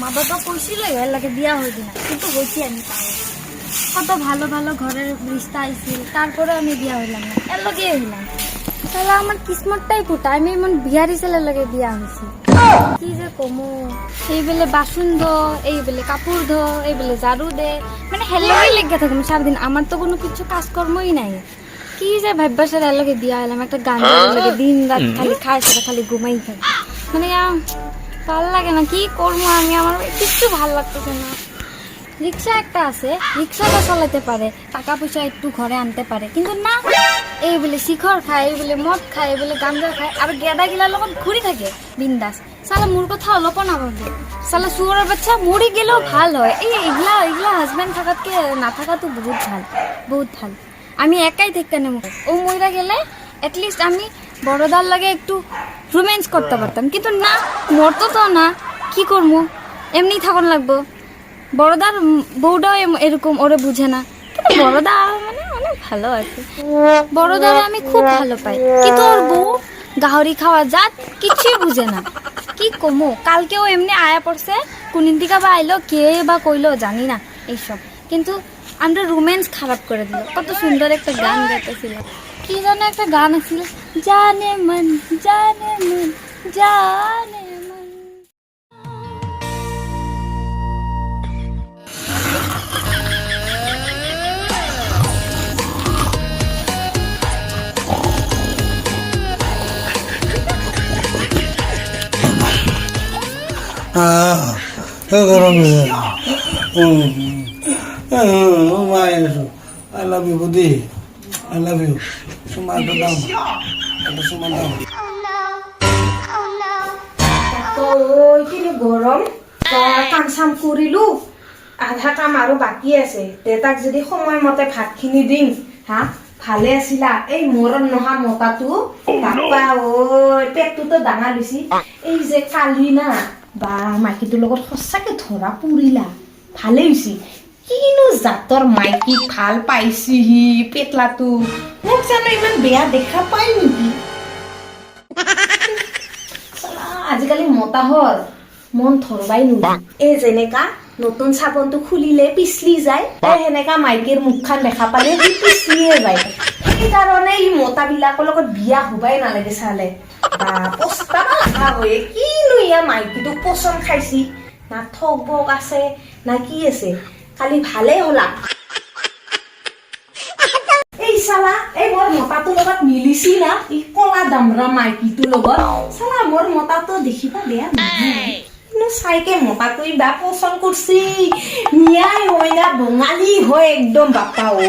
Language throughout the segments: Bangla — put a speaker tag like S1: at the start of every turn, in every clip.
S1: মা বাবা কইছিল এর লাগে বিয়া হইবি না, কিন্তু হইছি আমি পাও। কত ভালো ভালো ঘরের রিস্তা আইছিল, তারপরে আমি বিয়া হইলাম না, এর লগে হইলাম। তাহলে আমার কিসমতটাই ফুটা, আমি এমন বিহারি ছেলের লগে বিয়া হয়েছি। কি যে কমু, এই বেলে বাসন ধো, এই বেলে কাপড় ধো, এই বেলে ঝাড়ু দে, মানে হেলাই লেগে থাকুন সারাদিন। আমার তো কোনো কিছু কাজকর্মই নাই। কি যে ভাববাসের এর লগে বিয়া হইলাম, একটা গান লাগে দিন রাত খালি খায় সেটা খালি ঘুমাই থাকে, মানে ভাল লাগে না। কি করবো আমি, আমার কিচ্ছু ভাল লাগতেছে না। রিক্সা একটা আছে, রিক্সাটা চালাতে পারে, টাকা পয়সা একটু ঘরে আনতে পারে, কিন্তু না, এই বলে শিখর খায়, এই বলে মদ খায়, এই বলে গাঞ্জা খায়, আর গেদা গিলার লগত ঘুরি থাকে বিন্দাস। সালা মোর কথা অলপ না ভাবে, সালা শুয়োরের বাচ্চা মরি গেলেও ভাল হয়। এগুলা হাজব্যান্ড থাকাতকে না থাকা তো বহুত ভাল, বহুত ভাল। আমি একাই থেকে নেব, ও মইরা গেলে অ্যাটলিস্ট আমি বড়দার লাগে একটু রোম্যান্স করতে পারতাম, কিন্তু না, মরতো তো না, কি করবো, এমনি থাকুন লাগবো। বড়দার বউটাও এরকম, ওরে বুঝে না, কিন্তু বড়দা মানে অনেক ভালো আছে, বড়দার আমি খুব ভালো পাই, কিন্তু ওর বউ গাহরি খাওয়া জাত, কিছুই বুঝে না। কি কমো, কালকেও এমনি আয়া পড়ছে, কোনিন দিকা বা আইলো, কে বা কইলো জানি না এইসব, কিন্তু আমরা রোম্যান্স খারাপ করে দিল। কত সুন্দর একটা গান গাইতেছিল, কি যেন একটা গান আছিল, জানে মন জানে মন জানে মন।
S2: I love you, buddy. I love you. Suma ada dam. Ada suma dam.
S3: ওই কিনে গরম কাম চাম কৰিলো, আধা কাম আৰু বাকী আছে। দেউতাক যদি সময়মতে ভাতখিনি দিম, হা ভালে আছিলা। এই মৰণ নহা মতাটো বাপা ঐ, পেটটোতো ডাঙৰ লৈছি। এই যে কালি না বা মাইকীটোৰ লগত সঁচাকে ধৰা পৰিলা, ভালে হৈছে। কিনো জাতৰ মাইকী ভাল পাইছিহি পেটলাটো, মোক জানো ইমান বেয়া দেখা পাই নেকি? আজিকালি মতা হল মন ধৰবাই নোৱাৰি। এই যেনেকা নতুন চাবোনটো খুলিলে পিছলি যায়, সেনেকা মাইকীৰ মুখখন দেখা পালে সি পিছলিয়ে যায়। সেইকাৰণে ই মতাবিলাকৰ লগত বিয়া হবাই নালাগে চালে। বা পস্তাবা লাগা হয়, কিনো ইয়া মাইকীটো পচন্দ খাইছি, না ঠক বক আছে না কি আছে, খালি ভালেই হলা। এই চালা, এই মোৰ মতাটোৰ লগত মিলিছি না, ই কলা দামৰা মাইকীটোৰ লগত। চালা মোৰ মতাটো দেখিবা বেয়া নহয়, কিন্তু চাইকে মতাটোই বা পচন্দ কৰছি। মিয়াই হয় না বঙালী হয় একদম বাপা ঐ,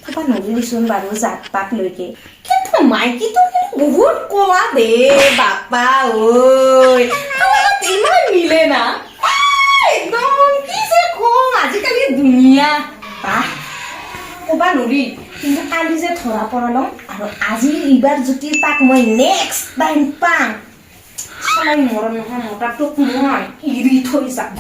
S3: ক'বা নজৰিচোন বাৰু জাত পাত লৈকে, কিন্তু মাইকীটো কিন্তু বহুত কলা দে বাপা ঐ, ইমান মিলে না একদম। কি যে কম আজিকালি দুনিয়া, বাহ ক'বা নৰি। কিন্তু কালি যে ধৰা পৰালম, আৰু আজি এইবাৰ যদি তাক মই নেক্সট টাইম পাম, চালাই মৰণ নহয় মতাটোক মই এৰি থৈ যাম।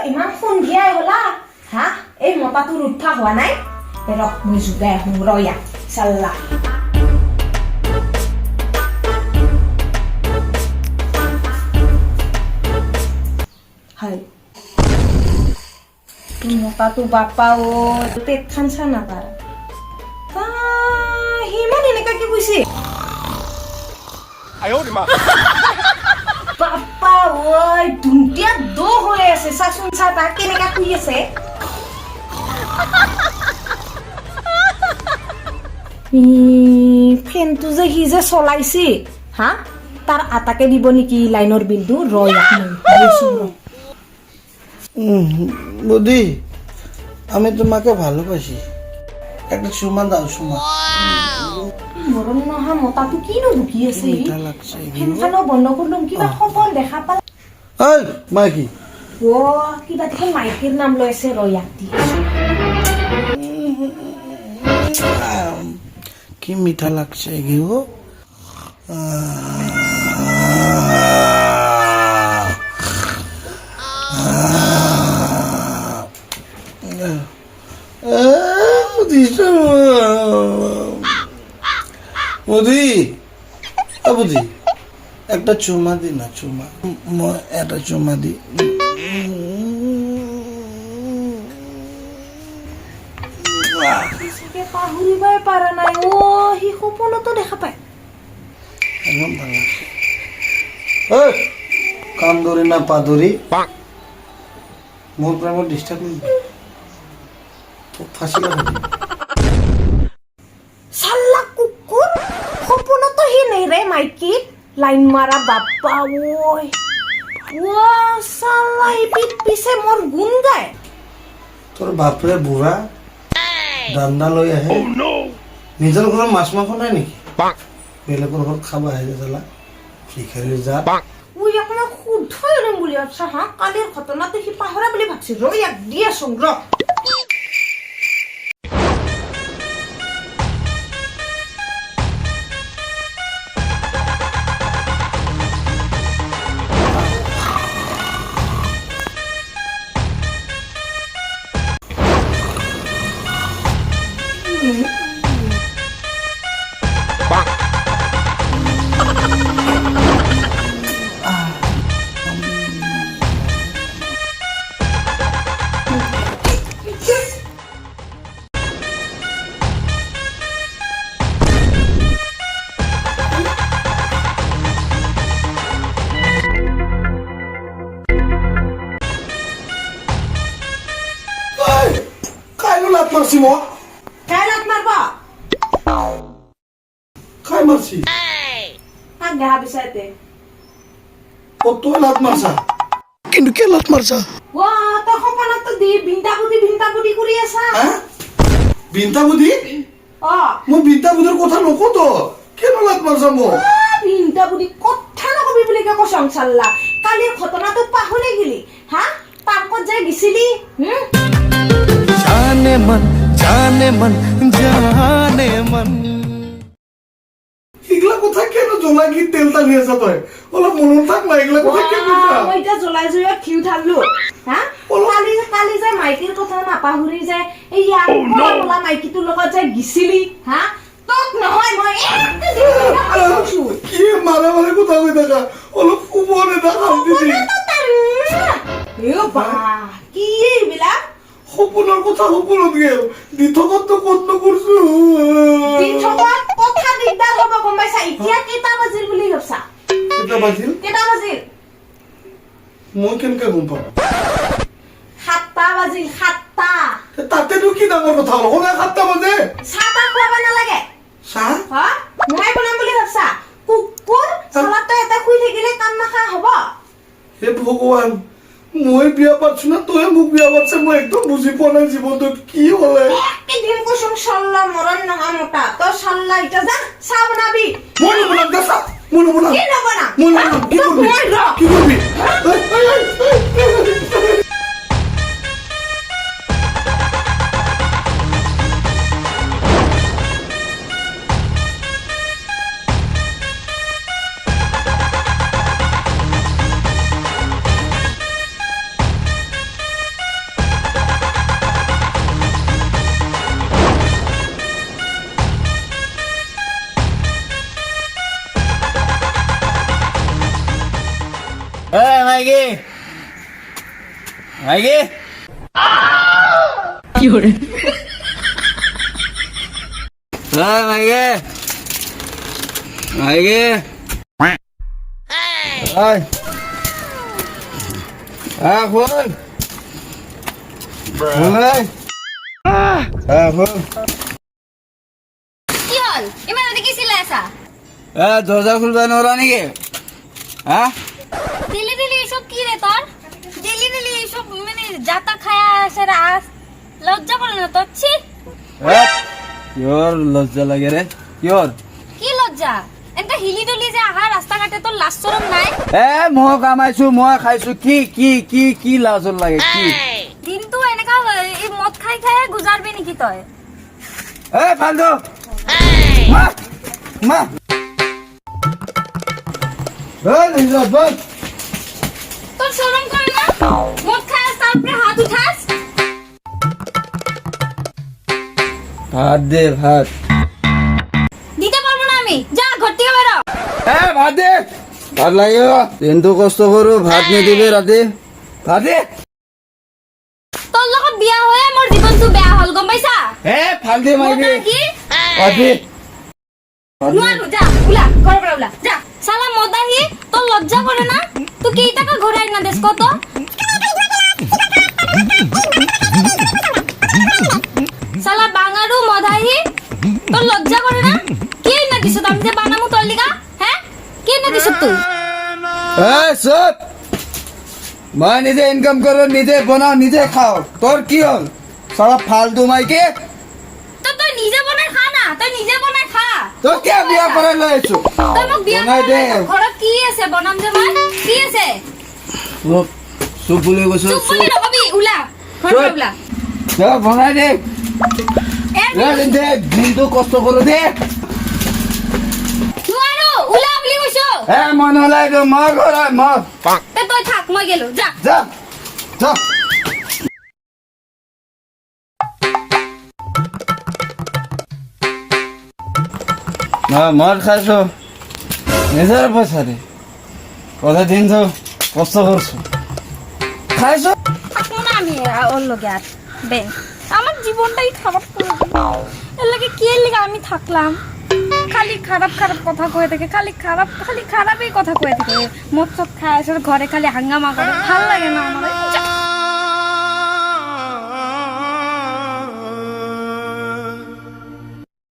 S3: ইমান সন্ধিয়াই হলা, হা এই মতাটোৰ উঠা হোৱা নাই, ৰখ মই যোগাই আহোঁ ৰয়া চাল্লা। হয় মতাটো বাপা ঐ, পেট খান চা না তাৰ, সিমান এনেকা কি কৈছে বাপা ঐ, ধুমটিয়া দ হৈ আছে। চাচোন চা তাক কেনেকা শুই আছে। ফেনটো যে সি যে চলাইছি, হা তাৰ আটাকে দিব নেকি লাইনৰ বিলটো?
S2: বুদ্ধি, আমি তোমাকে ভালোবাসি, একটা সুমা দাও, সুমা।
S3: মৰণ নহা মতাটো কিনো ঢুকি আছে,
S2: মিঠা লাগছে।
S3: ফেনখানো বন্ধ কৰিলম, কিবা খবৰ দেখা পালা?
S2: এই মাইকি,
S3: কিবা দেখোন মাইকীৰ নাম লৈছে, ৰয়াক দি
S2: কি মিঠা লাগছে গিও। বুদ্ধি বুদ্ধি একটা চুমা দি না চুমা মই এটা চুমা দি
S3: চাগে পাহৰিবই পাৰা নাই অ সি সপোনতো দেখা পায়
S2: একদম ভাল ঐ কাম ধৰি না পা ধৰি মোৰ প্ৰেমত ডিষ্টাৰ্ব কৰিবি ফাঁচি লগাবি
S3: চাল্লা কুকুৰ সপোনতো সি নেৰে মাইকীক লাইন মাৰা বাপ্পা ঐ চাল্লা সি পিছে মোৰ গুণ গায়
S2: তোৰ বাপৰে বুঢ়া দান্দা লৈ আহে নিজৰ ঘৰত মাছ মাংস নাই নেকি বেলেগৰ ঘৰত খাব আহে যে জ্বালা ভিখাৰীৰ জাত
S3: উই আপোনাক শুদ্ধ এৰিম বুলি ভাবছা হা কালিৰ ঘটনাটো সি পাহৰা বুলি ভাবছি ৰ ইয়াক দি আছো ৰ
S2: কাইলৈ লাত মাৰছি মোক
S3: কাই লাত মাৰব
S2: কাই মাৰছি
S3: তাক দেহা বিচাৰতে
S2: অ তই লাত মাৰছা কিন্তু কে লাত মাৰছা
S3: তই সপোনতো দি বিন্তা বুদ্ধি কৰি আছা
S2: বিন্তা বুদ্ধি
S3: অ
S2: মই বিন্তা বুদ্ধিৰ কথা নকওঁ তো কেন লাত মাৰছা মোক
S3: বিন্তা বুদ্ধি কথা নকবি বুলি কে কচম চাল্লা কালিৰ ঘটনাটো পাহৰি গেলি হা পাৰ্কত যাই গেছিলি
S2: জানে মন এগুলা কথা কেন জ্বলা কি তেল টানি আছা তই অলপ মনত থাক না এগুলা কথা কেন
S3: মই এতিয়া জ্বলাই জুইত ঘিউ ঢাললো হা কালি যে মাইকীৰ কথা নাপাহৰি যায় এইয়া কলা মাইকীটোৰ লগত যে গিছিলি হা তোক নহয় মই
S2: কি মাৰা মাৰে কথা কৈ থাকা অলপ কোমৰে দেখা দিবি
S3: কি এইবিলাক
S2: সপোনৰ কথা সপোনত গেল দিঠকততো কত নকৰছো
S3: কথা দিগদাৰ হ'ব গম পাইছা এতিয়া কেইটা বাজিল বুলি ভাবছা
S2: কেইটা বাজিল মই কেনেকে গম পাম
S3: 7টা বাজিল 7টা
S2: তাতেতো কি ডাঙৰ কথা হ'ল সদায় 7টা বাজে
S3: চাহটা খুৱাব নালাগে
S2: চাহ
S3: হা মই বনাম বুলি ভাবছা কুকুৰ চালাটো এটা শুই থাকিলে কাম নাখা হ'ব
S2: হে ভগৱান মই বিয়া পাতছো না তই মোক বিয়া পাতছে মই একদম বুজি পোৱা নাই জীৱনটোত কি হলে
S3: এদিন কুসুম চাল্লা মৰণ নহয় মোটা তই চাল্লা এতিয়া যা চাহ বনাবি
S2: মই নবনাম দে চাহ মই নবনাম
S3: কি নবনা
S2: মই নবনাম কি করবি কি করবি
S4: মাইকি মাইকি কি করে মাইকি মাইকি খোল
S1: কি হল ইমান ৰাতি কি চিলাই আছা
S4: দরজা খুলবে নোরা নাকি হ্যাঁ
S1: দিলি এসব কি রে তোর দিলি এসব মানে জাতা খায়া আসে রাস লজ্জা করে না তোর ছি
S4: কিয়র লজ্জা লাগে রে কিয়র
S1: কি লজ্জা এটা হিলি ডলি যে আহা রাস্তা ঘাটে তোর লাজ শরম নাই
S4: মই কামাইছো মই খাইছো কি কি কি কি লাজৰ লাগে কি
S1: দিনটো এনেকা এই মদ খাই গুজারবি নাকি তই
S4: ফালতু মা মা বল
S1: তোর শরম করে না মদ খাস তারপরে হাত উঠাস
S4: ভাত দে ভাত
S1: দিতে পারবো না আমি
S4: ভাত দে ভাত লাগে দিনটো কষ্ট কৰো ভাত নিদিবি ৰাতি ভাত দে
S1: তোৰ লগত বিয়া হৈয়ে মোৰ জীৱনটো বেয়া হ'ল গম পাইছা
S4: হে ফাল দে মাৰিবি
S1: মতা কি
S4: ভাত দে
S1: নোৱাৰো যা ওলা ঘৰৰ পৰা ওলা যা চালা মদাহি তোৰ লজ্জা কৰে না তুই কেইটাকা ঘূৰাই না দেশ কত সালা বাঙারু মদাহি তোর লজ্জা করে না কি না দিছ আমি যে বানামু তোর লিগা হ্যাঁ কি না দিছ তুই
S4: এই চুপ মই নিজে ইনকাম কৰো নিজে বনাও নিজে খাও তোৰ কি হ'ল সালা ফালতু মাইকে
S1: তো তুই নিজে বনাই খা না তুই নিজে বনাই খা
S4: তোৰ কিয় বিয়া কৰাই লৈ আহিছো
S1: তুই মোক বিয়া
S4: বনাই দে।
S1: ঘৰত কি আছে বনাম যে মই কি আছে
S4: চুপ চুপ বুলি কৈছো
S1: চুপ বুলি নকবি ওলা ঘৰৰ পৰা ওলা
S4: চুপ বনাই দে
S1: এ
S4: দে দিনটো কষ্ট কৰো দে
S1: নোৱাৰো ওলা বুলি কৈছো
S4: হে মই নলাই দিওঁ মই ঘৰ মই
S1: তে তই থাক মই গেলো যা
S4: যা যা মদ খাইছো নিজৰ পইচাৰে কথা দিনটো কষ্ট করছো খাইছো
S1: থাকবো না আমি ওর লগে আর বে আমার জীবনটাই খারাপ করে দিল এর লাগে কি এর লাগে আমি থাকলাম খালি খারাপ খারাপ কথা কয়ে থাকে খালি খারাপই কথা কয়ে থাকে মদ সব খায় আসলে ঘরে খালি হাঙ্গামা করে ভাল লাগে না আমার